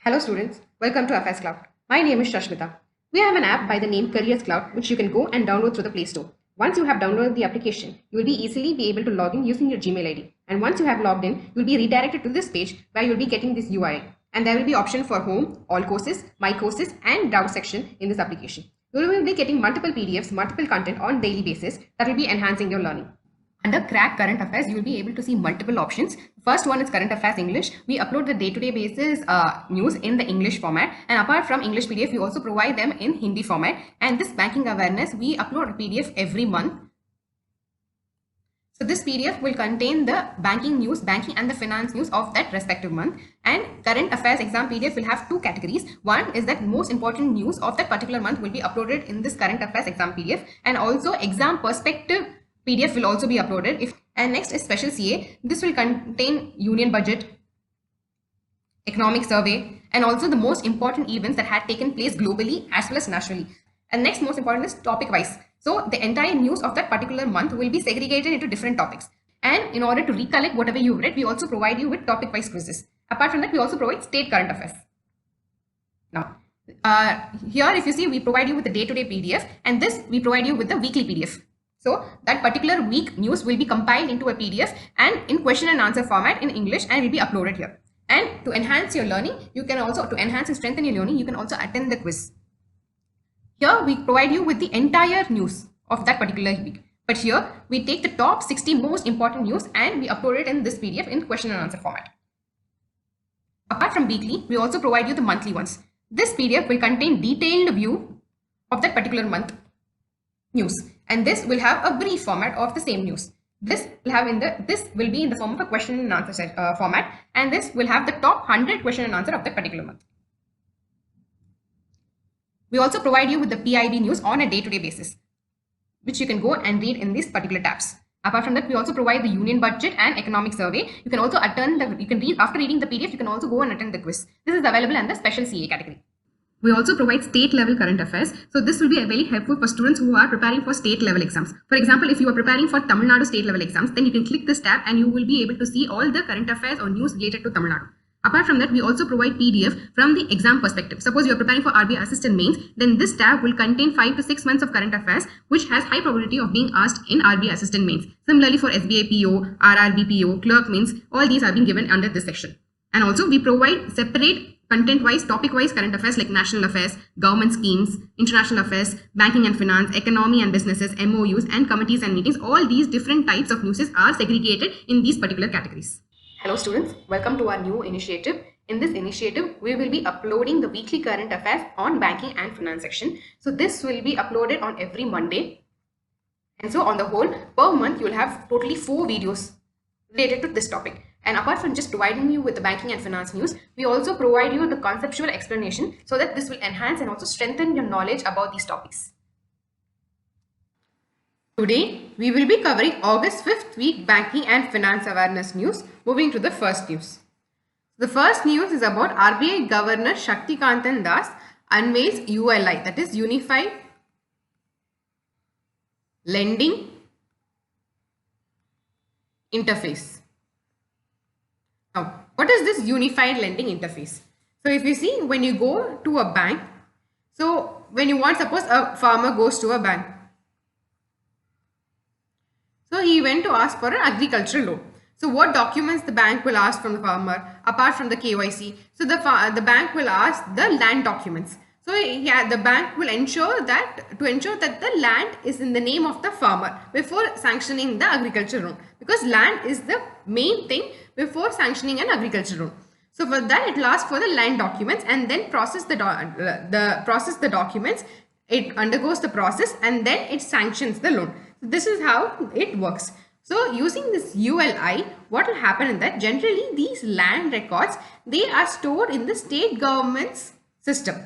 Hello students, welcome to FS Cloud. My name is Shashmita. We have an app by the name Careers Cloud which you can go and download through the Play Store. Once you have downloaded the application, you will easily be able to log in using your Gmail ID. And once you have logged in, you will be redirected to this page where you will be getting this UI. And there will be option for home, all courses, my courses and browse section in this application. You will be getting multiple PDFs, multiple content on daily basis that will be enhancing your learning. Under Crack Current Affairs, you will be able to see multiple options. First one is Current Affairs English. We upload the day-to-day basis news in the English format. And apart from English PDF, we also provide them in Hindi format. And this banking awareness, we upload a PDF every month. So this PDF will contain the banking news, banking and the finance news of that respective month. And Current Affairs exam PDF will have two categories. One is that most important news of that particular month will be uploaded in this Current Affairs exam PDF. And also exam perspective PDF will also be uploaded. And next is Special CA. This will contain Union Budget, Economic Survey, and also the most important events that had taken place globally as well as nationally. And next most important is topic wise. So the entire news of that particular month will be segregated into different topics. And in order to recollect whatever you've read, we also provide you with topic wise quizzes. Apart from that, we also provide state current affairs. Now, here if you see, we provide you with the day-to-day PDF, and this we provide you with the weekly PDF. So that particular week news will be compiled into a PDF and in question and answer format in English and will be uploaded here. And to enhance your learning, you can also, to enhance and strengthen your learning, you can also attend the quiz. Here we provide you with the entire news of that particular week. But here we take the top 60 most important news and we upload it in this PDF in question and answer format. Apart from weekly, we also provide you the monthly ones. This PDF will contain detailed view of that particular month news, and this will have a brief format of the same news. This will be in the form of a question and answer format, and this will have the top 100 question and answer of that particular month. We also provide you with the PIB news on a day-to-day basis, which you can go and read in these particular tabs. Apart from that, we also provide the Union Budget and Economic Survey. You can also attend you can read after reading the PDF. You can also go and attend the quiz. This is available in the Special CA category. We also provide state level current affairs. So this will be very helpful for students who are preparing for state level exams. For example, if you are preparing for Tamil Nadu state level exams, then you can click this tab and you will be able to see all the current affairs or news related to Tamil Nadu. Apart from that, we also provide PDF from the exam perspective. Suppose you are preparing for RBI Assistant Mains, then this tab will contain 5 to 6 months of current affairs, which has high probability of being asked in RBI Assistant Mains. Similarly, for SBI PO, RRB PO, Clerk Mains, all these are being given under this section. And also we provide separate content-wise, topic-wise current affairs like national affairs, government schemes, international affairs, banking and finance, economy and businesses, MOUs and committees and meetings. All these different types of news are segregated in these particular categories. Hello students, welcome to our new initiative. In this initiative, we will be uploading the weekly current affairs on banking and finance section. So this will be uploaded on every Monday. And so on the whole, per month, you will have totally 4 videos related to this topic. And apart from just providing you with the banking and finance news, we also provide you the conceptual explanation so that this will enhance and also strengthen your knowledge about these topics. Today, we will be covering August 5th week banking and finance awareness news. Moving to the first news. The first news is about RBI Governor Shaktikantan Das unveils ULI, that is Unified Lending Interface. Now, what is this Unified Lending Interface? So if you see, when you go to a bank, so when you want, suppose a farmer goes to a bank. So he went to ask for an agricultural loan. So what documents the bank will ask from the farmer apart from the KYC? So the bank will ask the land documents. So yeah, the bank will ensure that the land is in the name of the farmer before sanctioning the agricultural loan, because land is the main thing before sanctioning an agricultural loan. So for that, it will ask for the land documents and then process the documents. It undergoes the process and then it sanctions the loan. So this is how it works. So using this ULI, what will happen is that generally these land records, they are stored in the state government's system.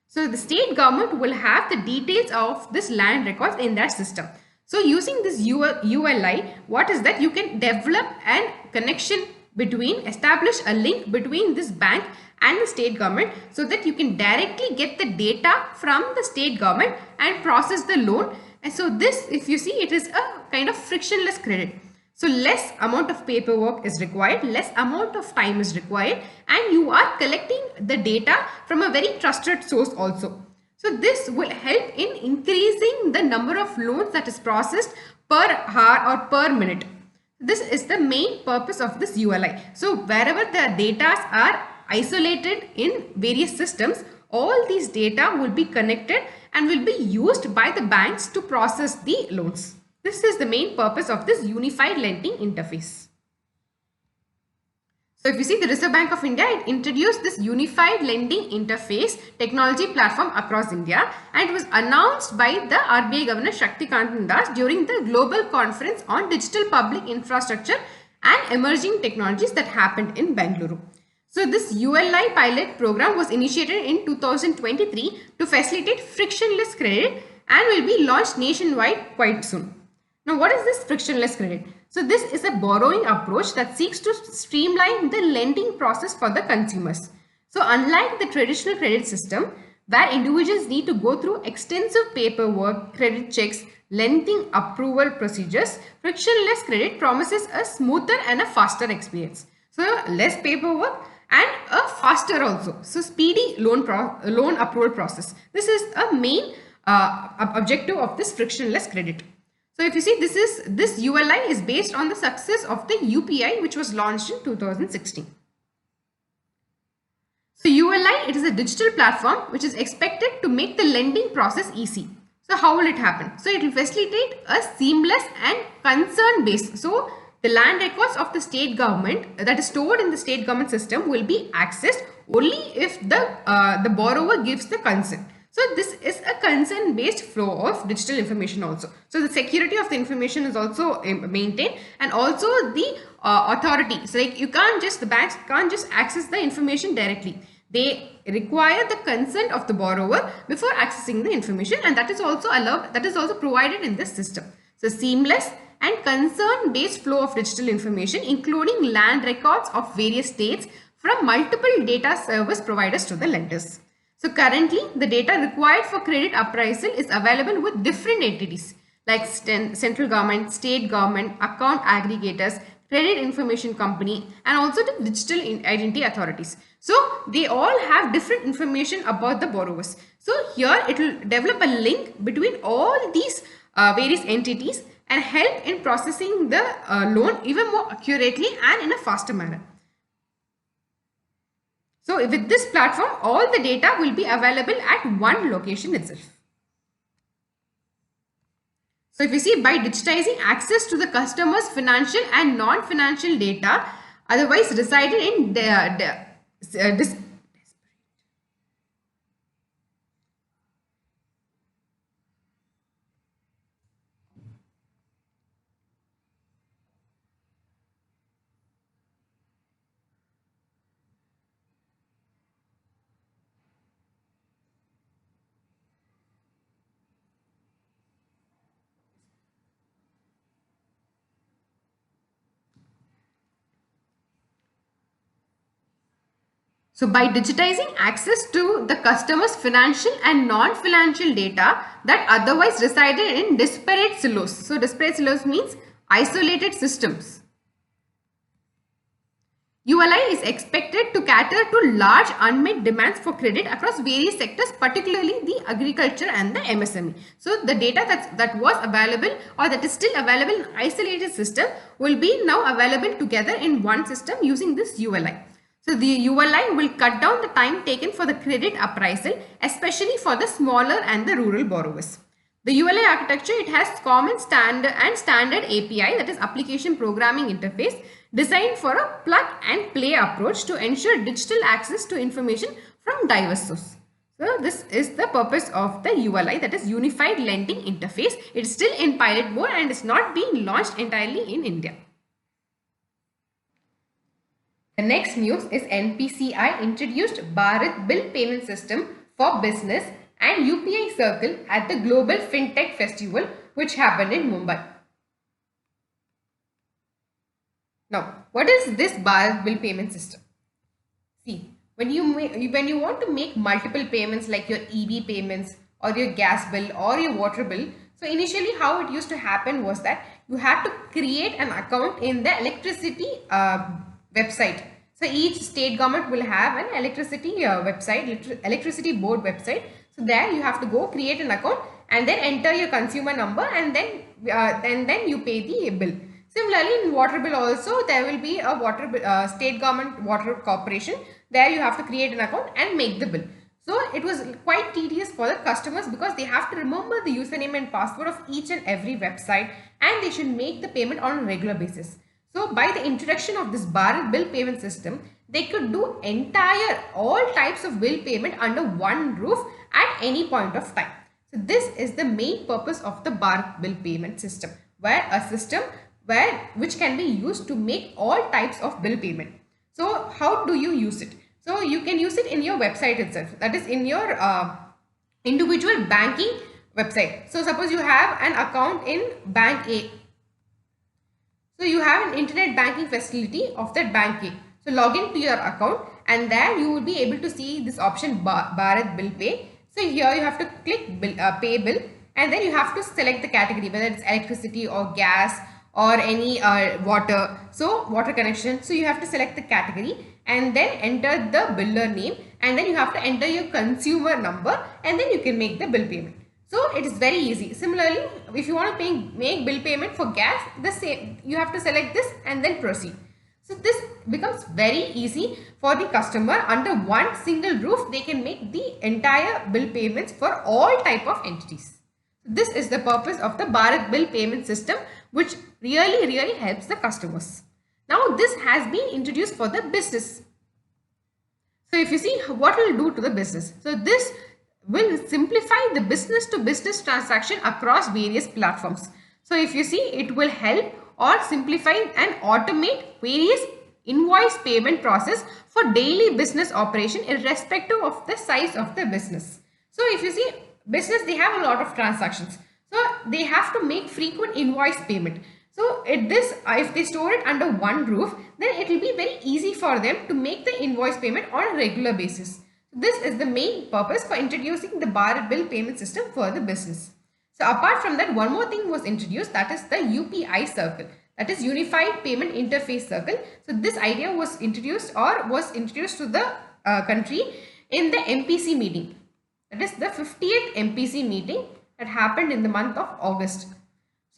So the state government will have the details of this land records in that system. So using this ULI, what is that? You can develop a connection establish a link between this bank and the state government so that you can directly get the data from the state government and process the loan. And so this, if you see, it is a kind of frictionless credit. So less amount of paperwork is required, less amount of time is required, and you are collecting the data from a very trusted source also. So this will help in increasing the number of loans that is processed per hour or per minute. This is the main purpose of this ULI. So wherever the data are isolated in various systems, all these data will be connected and will be used by the banks to process the loans. This is the main purpose of this unified lending interface. So if you see, the Reserve Bank of India, it introduced this unified lending interface technology platform across India, and it was announced by the RBI Governor Shaktikant Das during the global conference on digital public infrastructure and emerging technologies that happened in Bengaluru. So this ULI pilot program was initiated in 2023 to facilitate frictionless credit and will be launched nationwide quite soon. Now, what is this frictionless credit? So this is a borrowing approach that seeks to streamline the lending process for the consumers. So unlike the traditional credit system, where individuals need to go through extensive paperwork, credit checks, lengthy approval procedures, frictionless credit promises a smoother and a faster experience. So less paperwork and a faster also. So speedy loan approval process. This is a main objective of this frictionless credit. So if you see, this ULI is based on the success of the UPI, which was launched in 2016. So ULI, it is a digital platform which is expected to make the lending process easy. So how will it happen? So it will facilitate a seamless and concern based. So the land records of the state government that is stored in the state government system will be accessed only if the borrower gives the consent. So this is a consent based flow of digital information also. So the security of the information is also maintained, and also the authority. So like the banks can't just access the information directly. They require the consent of the borrower before accessing the information, and that is also allowed, that is also provided in this system. So seamless and concern based flow of digital information, including land records of various states from multiple data service providers to the lenders. So currently, the data required for credit appraisal is available with different entities like central government, state government, account aggregators, credit information company, and also the digital identity authorities. So they all have different information about the borrowers. So here it will develop a link between all these various entities and help in processing the loan even more accurately and in a faster manner. So with this platform, all the data will be available at one location itself. So if you see, by digitizing access to the customer's financial and non-financial data otherwise resided in So by digitizing access to the customer's financial and non-financial data that otherwise resided in disparate silos. So disparate silos means isolated systems. ULI is expected to cater to large unmet demands for credit across various sectors, particularly the agriculture and the MSME. So the data that was available or that is still available in isolated system will be now available together in one system using this ULI. So the ULI will cut down the time taken for the credit appraisal, especially for the smaller and the rural borrowers. The ULI architecture, it has common standard API, that is application programming interface, designed for a plug and play approach to ensure digital access to information from diverse sources. So this is the purpose of the ULI, that is Unified Lending Interface. It is still in pilot mode and is not being launched entirely in India. The next news is NPCI introduced Bharat Bill Payment System for Business and UPI Circle at the Global FinTech Festival, which happened in Mumbai. Now, what is this Bharat Bill Payment System? See, when you want to make multiple payments like your EB payments or your gas bill or your water bill, so initially how it used to happen was that you have to create an account in the electricity website. So each state government will have an electricity website, electricity board website. So there you have to go create an account and then enter your consumer number, and then you pay the bill. Similarly, in water bill also there will be a water state government water corporation. There you have to create an account and make the bill. So it was quite tedious for the customers because they have to remember the username and password of each and every website, and they should make the payment on a regular basis. So by the introduction of this Bharat bill payment system, they could do all types of bill payment under one roof at any point of time. So this is the main purpose of the Bharat bill payment system, where a system which can be used to make all types of bill payment. So how do you use it? So you can use it in your website itself, that is in your individual banking website. So suppose you have an account in bank A. So you have an internet banking facility of that bank A. So log into your account, and there you will be able to see this option Bharat bill pay. So here you have to click pay bill, and then you have to select the category, whether it's electricity or gas or any water. So water connection. So you have to select the category and then enter the biller name, and then you have to enter your consumer number, and then you can make the bill payment. So it is very easy. Similarly, if you want to make bill payment for gas, the same, you have to select this and then proceed. So this becomes very easy for the customer. Under one single roof, they can make the entire bill payments for all type of entities. This is the purpose of the Bharat bill payment system, which really helps the customers. Now this has been introduced for the business. So if you see what will do to the business. So this will simplify the business to business transaction across various platforms. So if you see, it will help or simplify and automate various invoice payment process for daily business operation irrespective of the size of the business. So if you see, business, they have a lot of transactions. So they have to make frequent invoice payment. So if they store it under one roof, then it will be very easy for them to make the invoice payment on a regular basis. This is the main purpose for introducing the Bharat bill payment system for the business. So apart from that, one more thing was introduced, that is the UPI circle, that is Unified Payment Interface Circle. So this idea was introduced to the country in the MPC meeting. That is the 50th MPC meeting that happened in the month of August.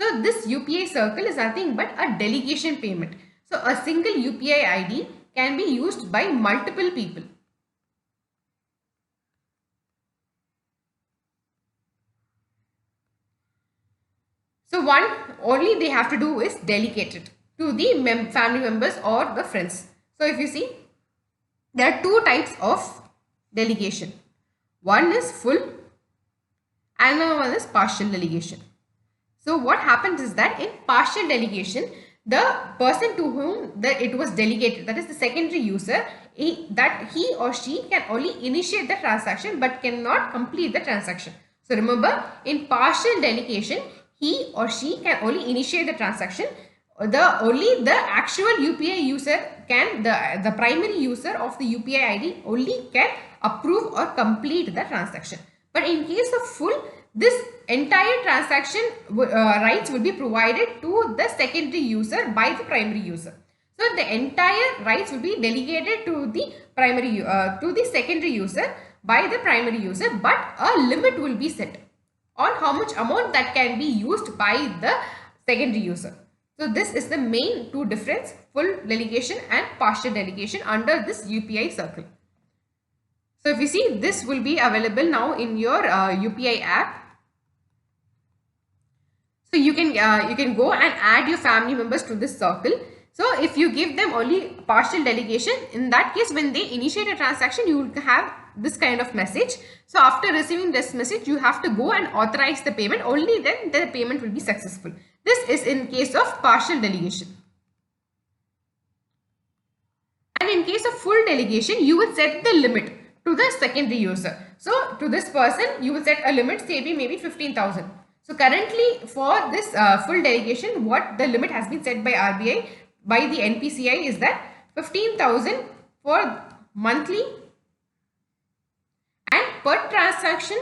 So this UPI circle is nothing but a delegation payment. So a single UPI ID can be used by multiple people. So only they have to do is delegate it to the family members or the friends. So if you see, there are two types of delegation. One is full and another one is partial delegation. So what happens is that in partial delegation, the person to whom it was delegated, that is the secondary user, he or she can only initiate the transaction but cannot complete the transaction. So remember, in partial delegation, he or she can only initiate the transaction. Only the actual UPI user can, the primary user of the UPI ID only can approve or complete the transaction. But in case of full, this entire transaction rights will be provided to the secondary user by the primary user. So the entire rights will be delegated to the secondary user by the primary user, but a limit will be set on how much amount that can be used by the secondary user. So this is the main two difference, full delegation and partial delegation under this UPI circle. So if you see, this will be available now in your UPI app. So you can go and add your family members to this circle. So if you give them only partial delegation, in that case, when they initiate a transaction, you will have this kind of message. So after receiving this message, you have to go and authorize the payment. Only then the payment will be successful. This is in case of partial delegation. And in case of full delegation, you will set the limit to the secondary user. So to this person, you will set a limit, say maybe 15,000. So currently for this full delegation, what the limit has been set by RBI, by the NPCI, is that 15,000 for monthly, and per transaction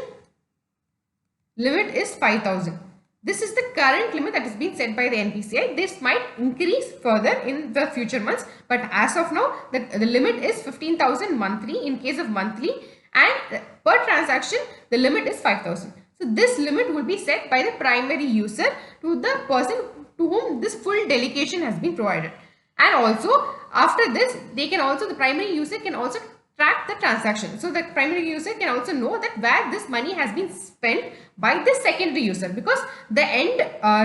limit is 5,000. This is the current limit that is being set by the NPCI. This might increase further in the future months, but as of now, the limit is 15,000 monthly in case of monthly, and per transaction, the limit is 5,000. So this limit will be set by the primary user to the person to whom this full delegation has been provided. And also after this, the primary user can also track the transaction. So the primary user can also know that where this money has been spent by the secondary user, because the end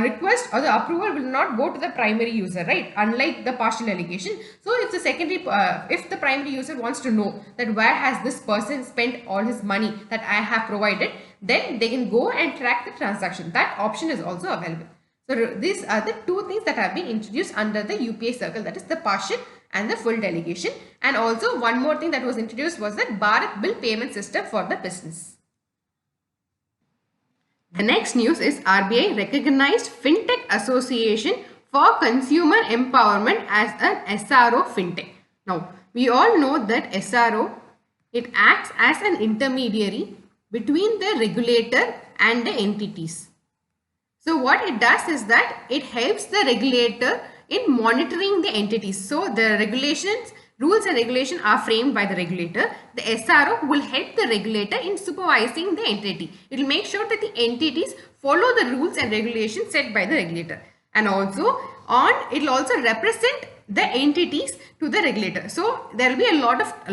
request or the approval will not go to the primary user, right? Unlike the partial allocation. So if the primary user wants to know that where has this person spent all his money that I have provided, then they can go and track the transaction. That option is also available. So these are the two things that have been introduced under the UPI circle, that is the partial and the full delegation. And also one more thing that was introduced was the Bharat Bill payment system for the business. The next news is RBI recognized FinTech Association for Consumer Empowerment as an SRO FinTech. Now, we all know that SRO, it acts as an intermediary between the regulator and the entities. So what it does is that it helps the regulator in monitoring the entities. So the rules and regulations are framed by the regulator. The SRO will help the regulator in supervising the entity. It will make sure that the entities follow the rules and regulations set by the regulator. And also it will also represent the entities to the regulator. So there will be a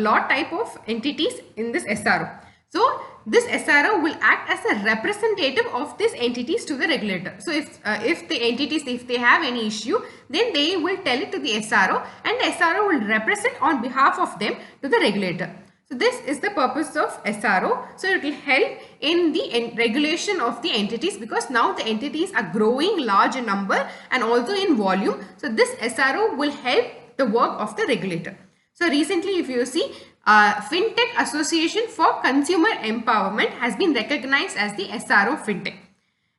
lot type of entities in this SRO. So this SRO will act as a representative of these entities to the regulator. So if the entities, if they have any issue, then they will tell it to the SRO, and the SRO will represent on behalf of them to the regulator. So this is the purpose of SRO. So it will help in the regulation of the entities, because now the entities are growing large in number and also in volume. So this SRO will help the work of the regulator. So recently, if you see, FinTech Association for Consumer Empowerment has been recognized as the SRO FinTech.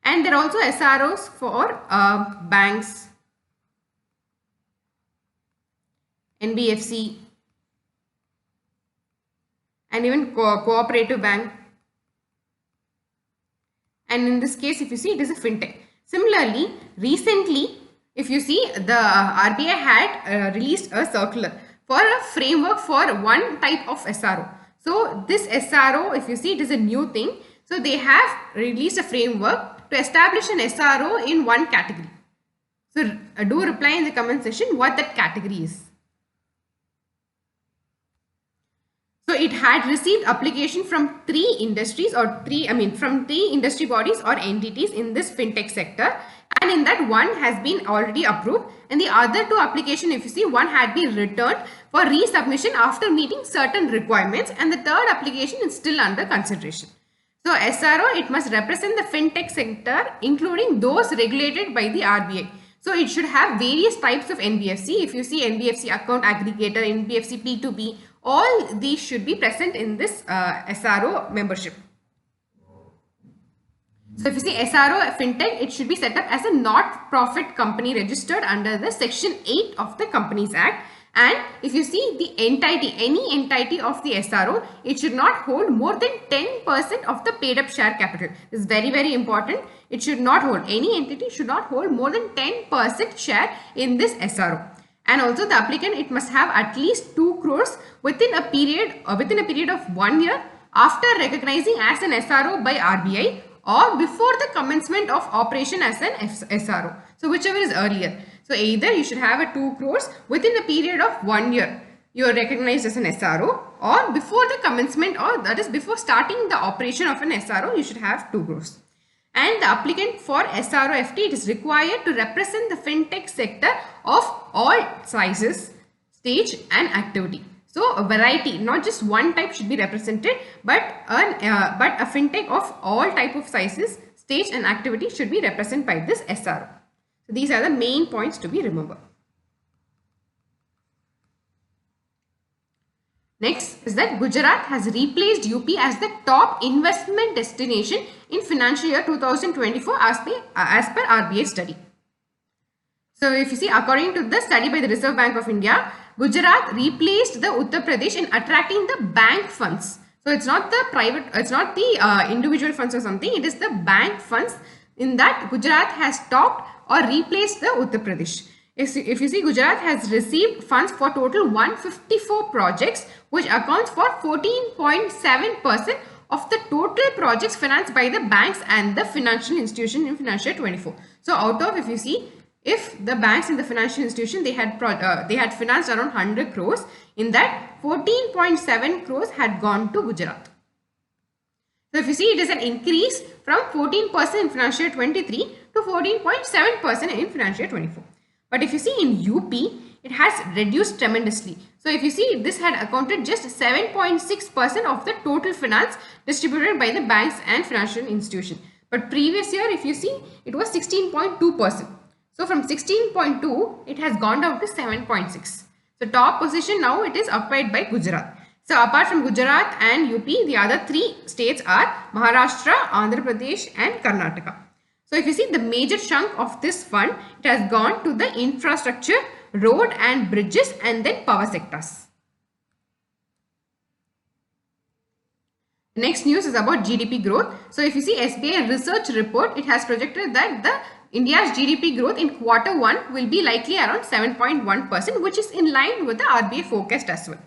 And there are also SROs for banks, NBFC, and even cooperative bank. And in this case, if you see, it is a FinTech. Similarly, recently, if you see, the RBI had released a circular for a framework for one type of SRO. So this SRO, if you see, it is a new thing. So they have released a framework to establish an SRO in one category. So do reply in the comment section what that category is. So it had received application from three industries from three industry bodies or entities in this FinTech sector. And in that, one has been already approved, and the other two application, if you see, one had been returned for resubmission after meeting certain requirements, and the third application is still under consideration. So SRO, it must represent the FinTech sector, including those regulated by the RBI. So it should have various types of NBFC. If you see NBFC account aggregator, NBFC P2P, all these should be present in this SRO membership. So if you see SRO FinTech, it should be set up as a not-profit company registered under the Section 8 of the Companies Act. And if you see the entity, any entity of the SRO, it should not hold more than 10% of the paid up share capital. This is very, very important. It should not hold, any entity should not hold more than 10% share in this SRO. And also the applicant, it must have at least 2 crores within a period of 1 year after recognizing as an SRO by RBI, or before the commencement of operation as an SRO. So whichever is earlier. So either you should have a 2 crores within a period of 1 year. You are recognized as an SRO, or before the commencement, or that is before starting the operation of an SRO, you should have 2 crores. And the applicant for SRO FT, it is required to represent the FinTech sector of all sizes, stage and activity. So a variety, not just one type should be represented, but a FinTech of all type of sizes, stage and activity should be represented by this SRO. So these are the main points to be remembered. Next is that Gujarat has replaced UP as the top investment destination in financial year 2024 as per RBI study. So if you see, according to the study by the Reserve Bank of India, Gujarat replaced the Uttar Pradesh in attracting the bank funds. So it's not the individual funds or something. It is the bank funds In that, Gujarat has topped or replaced the Uttar Pradesh. If you see, Gujarat has received funds for total 154 projects, which accounts for 14.7% of the total projects financed by the banks and the financial institution in financial year 24. So out of, if you see, if the banks in the financial institution, they had financed around 100 crores, in that 14.7 crores had gone to Gujarat. So if you see, it is an increase from 14% in financial year 23 to 14.7% in financial year 24. But if you see in UP, it has reduced tremendously. So if you see, this had accounted just 7.6% of the total finance distributed by the banks and financial institution. But previous year, if you see, it was 16.2%. So from 16.2, it has gone down to 7.6. So top position now it is occupied by Gujarat. So apart from Gujarat and UP, the other three states are Maharashtra, Andhra Pradesh and Karnataka. So if you see, the major chunk of this fund, it has gone to the infrastructure, road and bridges and then power sectors. The next news is about GDP growth. So if you see SBI research report, it has projected that the India's GDP growth in Q1 will be likely around 7.1%, which is in line with the RBI forecast as well.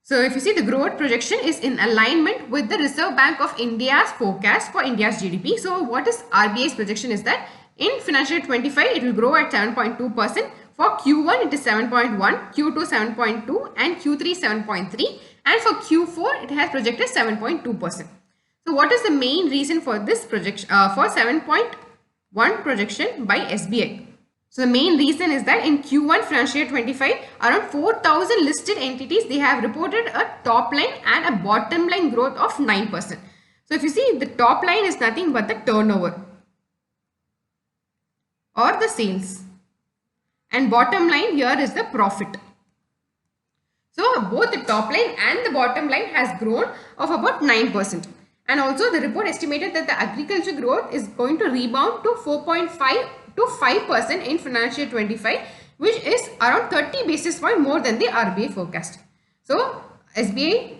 So if you see, the growth projection is in alignment with the Reserve Bank of India's forecast for India's GDP. So what is RBI's projection is that in financial year 25, it will grow at 7.2%. For Q1, it is 7.1, Q2 7.2 and Q3 7.3. And for Q4, it has projected 7.2%. So what is the main reason for this projection, for 7.1 projection by SBI? So the main reason is that in Q1 financial year 25, around 4,000 listed entities, they have reported a top line and a bottom line growth of 9%. So if you see, the top line is nothing but the turnover or the sales, and bottom line here is the profit. So both the top line and the bottom line has grown of about 9%. And also the report estimated that the agriculture growth is going to rebound to 4.5 to 5% in financial year 25, which is around 30 basis point more than the RBI forecast. So SBI,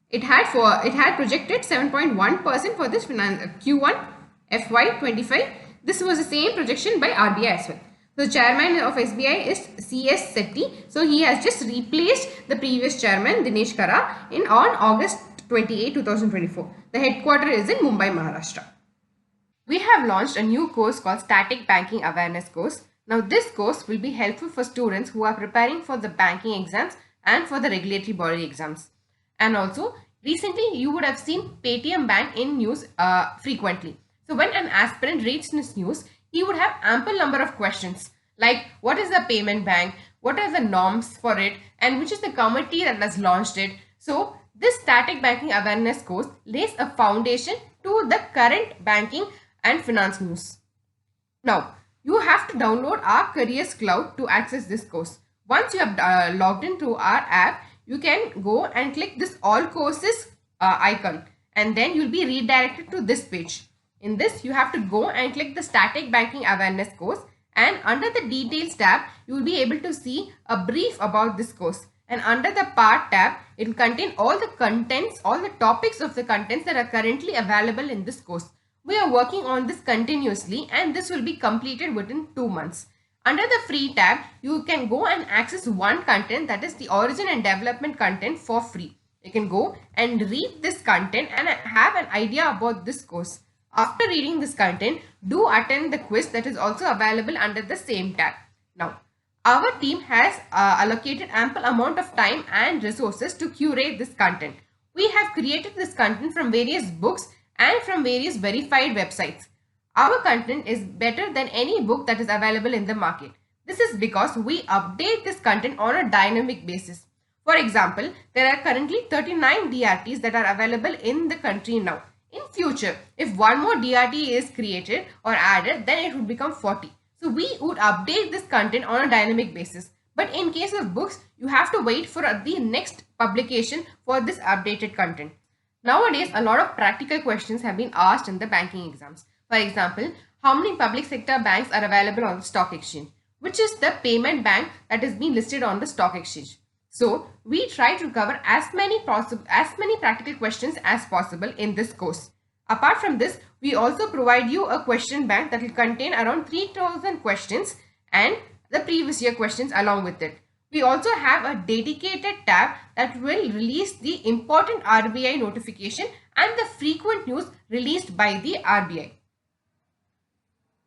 it had projected 7.1% for this Q1 FY25. This was the same projection by RBI as well. So the chairman of SBI is C.S. Setty. So he has just replaced the previous chairman Dinesh Kara on August 28, 2024. The headquarters is in Mumbai, Maharashtra. We have launched a new course called Static Banking Awareness course. Now this course will be helpful for students who are preparing for the banking exams and for the regulatory body exams. And also recently you would have seen Paytm Bank in news frequently. So when an aspirant reads this news, he would have ample number of questions like what is the payment bank, what are the norms for it, and which is the committee that has launched it. So this Static Banking Awareness course lays a foundation to the current banking and finance news. Now, you have to download our Careers Cloud to access this course. Once you have logged into our app, you can go and click this All Courses icon, and then you'll be redirected to this page. In this, you have to go and click the Static Banking Awareness course, and under the Details tab, you will be able to see a brief about this course. And under the Part tab, it will contain all the contents, all the topics of the contents that are currently available in this course. We are working on this continuously and this will be completed within 2 months. Under the Free tab, you can go and access one content, that is the origin and development content, for free. You can go and read this content and have an idea about this course. After reading this content, do attend the quiz that is also available under the same tab. Now, our team has allocated ample amount of time and resources to curate this content. We have created this content from various books and from various verified websites. Our content is better than any book that is available in the market. This is because we update this content on a dynamic basis. For example, there are currently 39 DRTs that are available in the country now. In future, if one more DRT is created or added, then it would become 40. So we would update this content on a dynamic basis. But in case of books, you have to wait for the next publication for this updated content. Nowadays, a lot of practical questions have been asked in the banking exams. For example, how many public sector banks are available on the stock exchange? Which is the payment bank that is being listed on the stock exchange? So, we try to cover as many practical questions as possible in this course. Apart from this, we also provide you a question bank that will contain around 3000 questions and the previous year questions along with it. We also have a dedicated tab that will release the important RBI notification and the frequent news released by the RBI.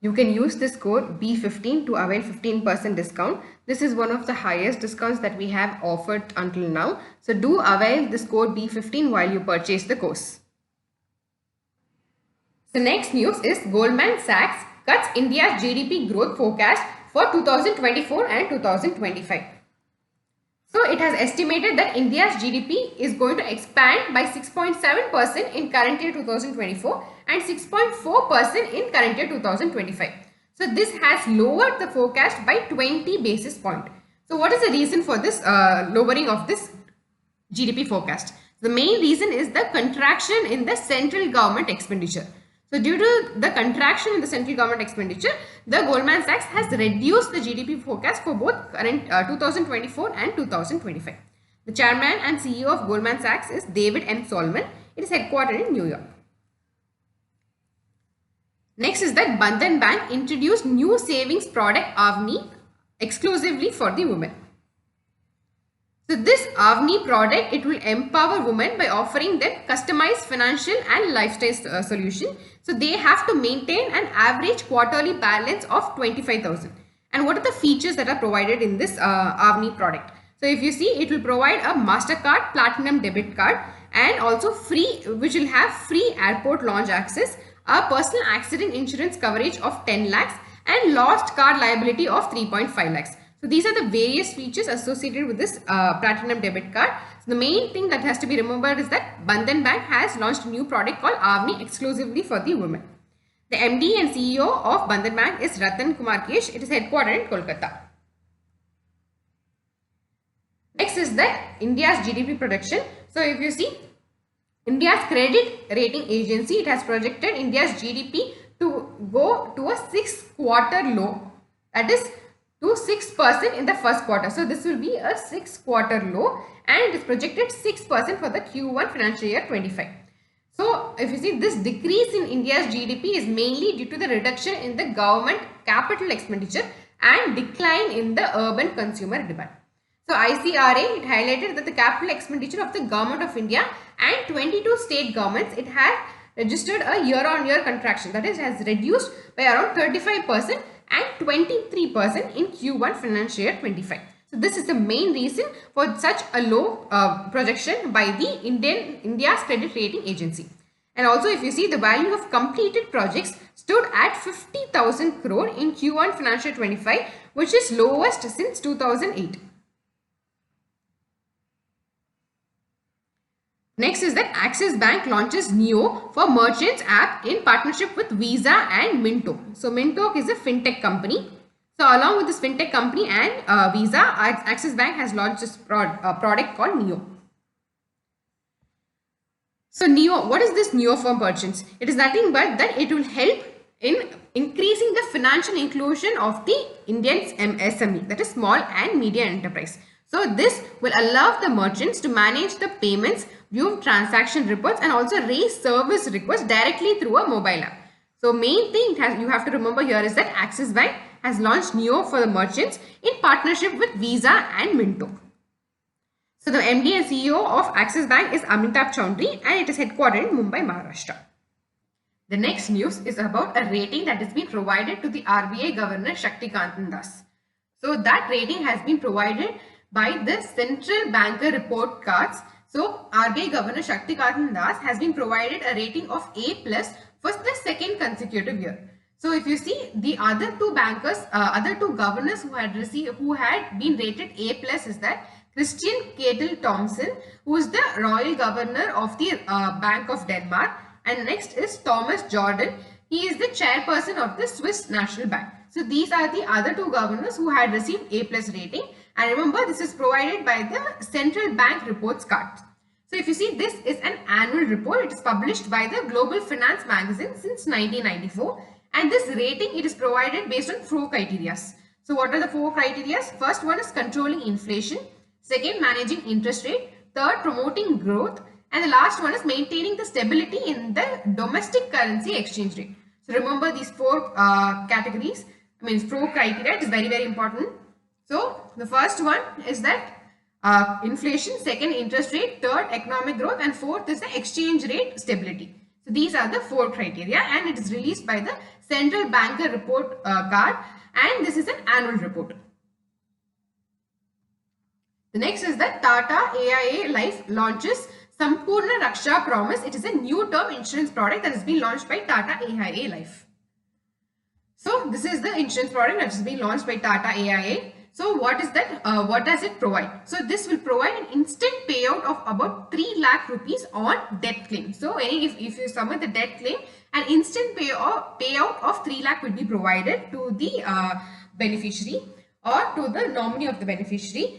You can use this code B15 to avail 15% discount. This is one of the highest discounts that we have offered until now. So do avail this code B15 while you purchase the course. The next news is Goldman Sachs cuts India's GDP growth forecast for 2024 and 2025. So it has estimated that India's GDP is going to expand by 6.7% in current year 2024 and 6.4% in current year 2025. So this has lowered the forecast by 20 basis points. So what is the reason for this lowering of this GDP forecast? The main reason is the contraction in the central government expenditure. So due to the contraction in the central government expenditure, the Goldman Sachs has reduced the GDP forecast for both current 2024 and 2025. The chairman and CEO of Goldman Sachs is David M. Solomon. It is headquartered in New York. Next is that Bandhan Bank introduced new savings product Avni exclusively for the women. So this Avni product, it will empower women by offering them customized financial and lifestyle solution. So they have to maintain an average quarterly balance of 25,000. And what are the features that are provided in this Avni product? So if you see, it will provide a MasterCard Platinum debit card and also free, which will have free airport lounge access, a personal accident insurance coverage of 10 lakhs and lost card liability of 3.5 lakhs. So these are the various features associated with this Platinum debit card. So the main thing that has to be remembered is that Bandhan Bank has launched a new product called Avni exclusively for the women. The MD and CEO of Bandhan Bank is Ratan Kumar Kesh. It is headquartered in Kolkata. Next is that India's GDP projection. So if you see, India's credit rating agency, it has projected India's GDP to go to a 6-quarter low. That is to 6% in the first quarter. So this will be a 6-quarter low and it is projected 6% for the Q1 financial year 25. So if you see, this decrease in India's GDP is mainly due to the reduction in the government capital expenditure and decline in the urban consumer demand. So ICRA, it highlighted that the capital expenditure of the government of India and 22 state governments, it has registered a year-on-year contraction, that is, has reduced by around 35% and 23% in Q1 financial year 25. So this is the main reason for such a low projection by the India's credit rating agency. And also if you see, the value of completed projects stood at 50,000 crore in Q1 financial 25, which is lowest since 2008. Next is that Axis Bank launches Neo for merchants app in partnership with Visa and Minto. So Minto is a fintech company. So along with this fintech company and Visa, Axis Bank has launched this product called Neo. So Neo, what is this Neo for merchants? It is nothing but that it will help in increasing the financial inclusion of the Indian SME, that is small and medium enterprise. So this will allow the merchants to manage the payments, view transaction reports and also raise service requests directly through a mobile app. So main thing you have to remember here is that Axis Bank has launched Neo for the merchants in partnership with Visa and Minto. So the MD and CEO of Axis Bank is Amitabh Chaudhry and it is headquartered in Mumbai, Maharashtra. The next news is about a rating that has been provided to the RBI Governor Shaktikant Das. So that rating has been provided by the Central Banker Report Cards. So RBI Governor Shaktikant Das has been provided a rating of A+ for the second consecutive year. So if you see, the other two governors who had been rated A+ is that Christian Ketil Thomsen, who is the Royal Governor of the Bank of Denmark, and next is Thomas Jordan. He is the chairperson of the Swiss National Bank. So these are the other two governors who had received A+ rating. And remember, this is provided by the Central Bank Reports Card. So if you see, this is an annual report. It is published by the Global Finance magazine since 1994. And this rating, it is provided based on 4 criteria. So what are the 4 criteria? First one is controlling inflation. Second, managing interest rate. Third, promoting growth. And the last one is maintaining the stability in the domestic currency exchange rate. So remember these four categories, four criteria. It is very, very important. So the first one is that inflation, second interest rate, third economic growth, and fourth is the exchange rate stability. So these are the four criteria, and it is released by the Central Banker Report Card, and this is an annual report. The next is that Tata AIA Life launches Sampurna Raksha Promise. It is a new term insurance product that has been launched by Tata AIA Life. So this is the insurance product that has been launched by Tata AIA. So what is that? What does it provide? So this will provide an instant payout of about 3 lakh rupees on death claim. So if you submit the death claim, an instant payout of 3 lakh will be provided to the beneficiary or to the nominee of the beneficiary.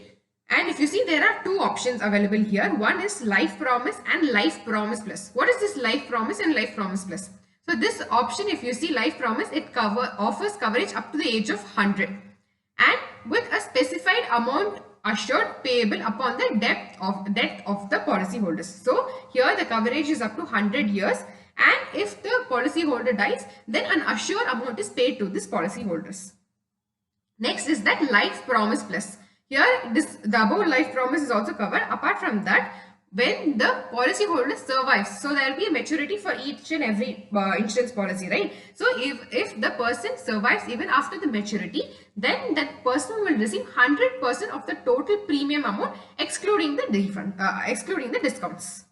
And if you see, there are two options available here. One is Life Promise and Life Promise Plus. What is this Life Promise and Life Promise Plus? So this option, if you see Life Promise, it offers coverage up to the age of 100 and with a specified amount assured payable upon the death of the policyholders. So here the coverage is up to 100 years, and if the policyholder dies, then an assured amount is paid to this policyholders. Next is that Life Promise Plus. Here the above Life Promise is also covered. Apart from that, when the policyholder survives, so there will be a maturity for each and every insurance policy, right? So if the person survives even after the maturity, then that person will receive 100% of the total premium amount, excluding the refund, excluding the discounts.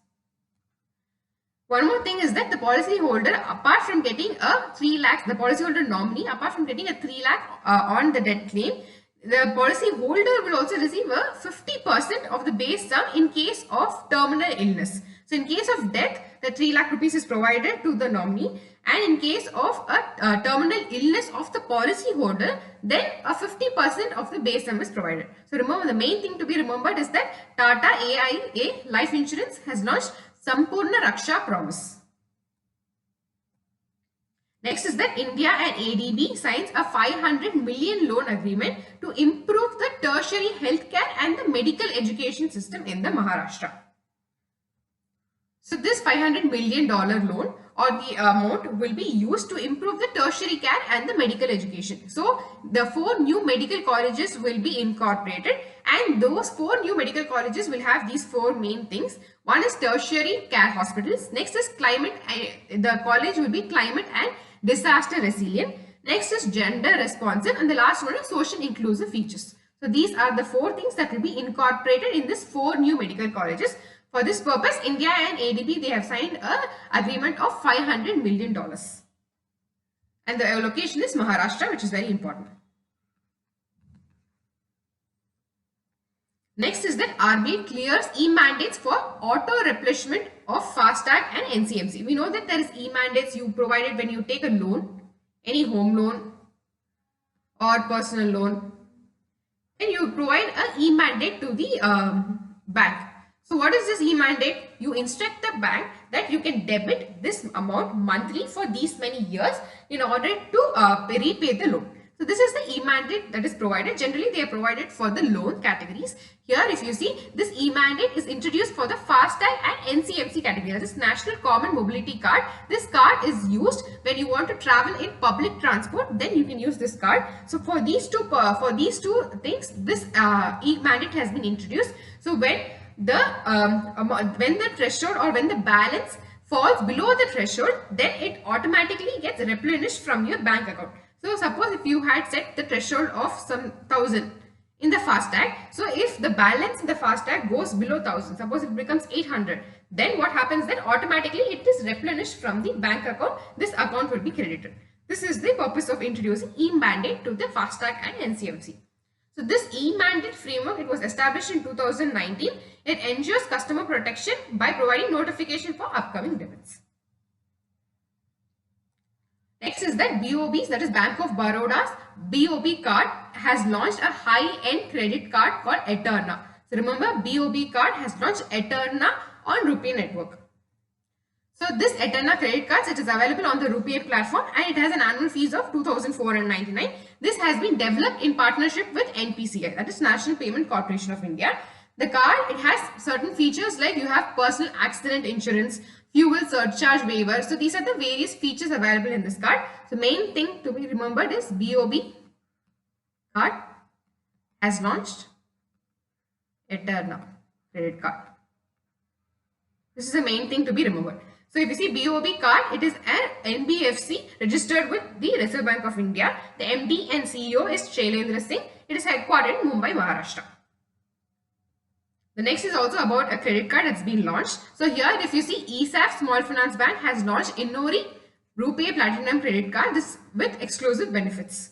One more thing is that the policyholder, apart from getting a 3 lakhs, the policyholder nominee, apart from getting a 3 lakh on the death claim, the policy holder will also receive a 50% of the base sum in case of terminal illness. So in case of death, the 3 lakh rupees is provided to the nominee, and in case of a terminal illness of the policy holder, then a 50% of the base sum is provided. So remember, the main thing to be remembered is that Tata AIA Life Insurance has launched Sampurna Raksha Promise. Next is that India and ADB signs a 500 million loan agreement to improve the tertiary healthcare and the medical education system in the Maharashtra. So this $500 million loan or the amount will be used to improve the tertiary care and the medical education. So the 4 new medical colleges will be incorporated, and those 4 new medical colleges will have these 4 main things. One is tertiary care hospitals. Next is climate. The college will be climate and disaster resilient. Next is gender responsive, and the last one is social inclusive features. So these are the 4 things that will be incorporated in this 4 new medical colleges. For this purpose, India and ADB, they have signed an agreement of $500 million. And the location is Maharashtra, which is very important. Next is that RBI clears e-mandates for auto-replenishment of FASTag and NCMC. We know that there is e-mandates you provided when you take a loan, any home loan or personal loan, and you provide an e-mandate to the bank. So what is this e-mandate? You instruct the bank that you can debit this amount monthly for these many years in order to repay the loan. So this is the e-mandate that is provided. Generally, they are provided for the loan categories. Here, if you see, this e-mandate is introduced for the FASTag and NCMC category. That is National Common Mobility Card. This card is used when you want to travel in public transport. Then you can use this card. So for these two things, this e-mandate has been introduced. So when the threshold or when the balance falls below the threshold, then it automatically gets replenished from your bank account. So suppose if you had set the threshold of some 1000 in the FASTag, so if the balance in the FASTag goes below 1000, suppose it becomes 800, then what happens, then automatically it is replenished from the bank account. This account will be credited. This is the purpose of introducing e-mandate to the FASTag and NCMC. So this e-mandate framework, it was established in 2019. It ensures customer protection by providing notification for upcoming debits. Next is that BOB's, that is Bank of Baroda's BOB card has launched a high-end credit card called Eterna. So remember, BOB card has launched Eterna on RuPay network. So this Eterna credit cards, it is available on the RuPay platform, and it has an annual fees of 2,499. This has been developed in partnership with NPCI, that is National Payment Corporation of India. The card, it has certain features like you have personal accident insurance, fuel surcharge waiver. So these are the various features available in this card. So main thing to be remembered is BOB card has launched Eterna credit card. This is the main thing to be remembered. So if you see BOB card, it is an NBFC registered with the Reserve Bank of India. The MD and CEO is Shailendra Singh. It is headquartered in Mumbai, Maharashtra. The next is also about a credit card that's been launched. So here if you see ESAF Small Finance Bank has launched Innori RuPay Platinum credit card, this with exclusive benefits.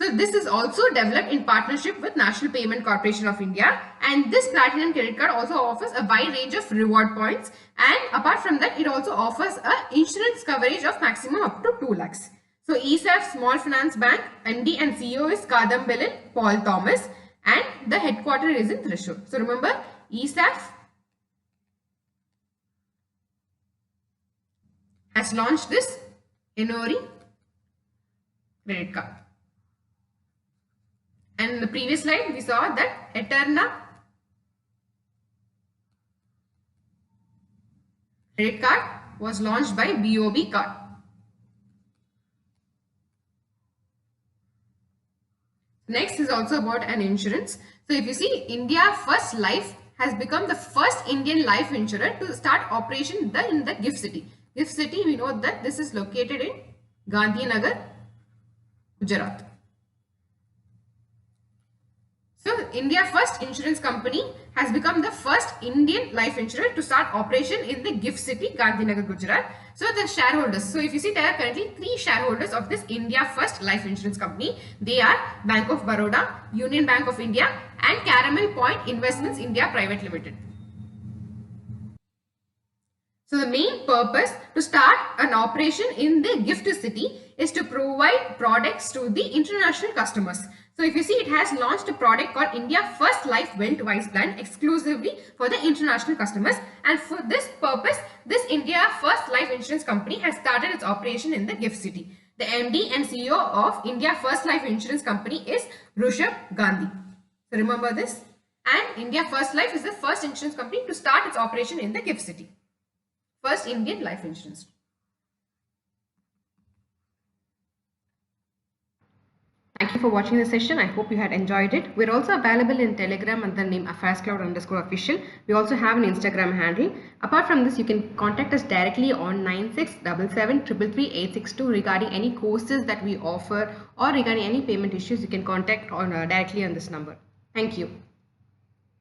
So this is also developed in partnership with National Payment Corporation of India, and this Platinum credit card also offers a wide range of reward points, and apart from that it also offers a insurance coverage of maximum up to 2 lakhs. So ESAF Small Finance Bank MD and CEO is Kadambelin Paul Thomas, and the headquarter is in Thrissur. So remember, ESAF has launched this Innori credit card. And in the previous slide, we saw that Eterna credit card was launched by BOB card. Next is also about an insurance. So if you see, India First Life has become the first Indian life insurer to start operation in the GIFT City. GIFT City, we know that this is located in Gandhinagar, Gujarat. So India First Insurance Company has become the first Indian life insurer to start operation in the GIFT City, Gandhinagar, Gujarat. So the shareholders, so if you see, there are currently 3 shareholders of this India First Life Insurance Company. They are Bank of Baroda, Union Bank of India and Caramel Point Investments India Private Limited. So the main purpose to start an operation in the GIFT City is to provide products to the international customers. So if you see, it has launched a product called India First Life Wealth Wise Plan exclusively for the international customers, and for this purpose, this India First Life Insurance Company has started its operation in the GIFT City. The MD and CEO of India First Life Insurance Company is Rushabh Gandhi. So remember this. And India First Life is the first insurance company to start its operation in the GIFT City. First Indian life insurance. Thank you for watching the session. I hope you had enjoyed it. We're also available in Telegram under the name AffairsCloud_official. We also have an Instagram handle. Apart from this, you can contact us directly on 9677333862 regarding any courses that we offer or regarding any payment issues. You can contact on directly on this number. Thank you.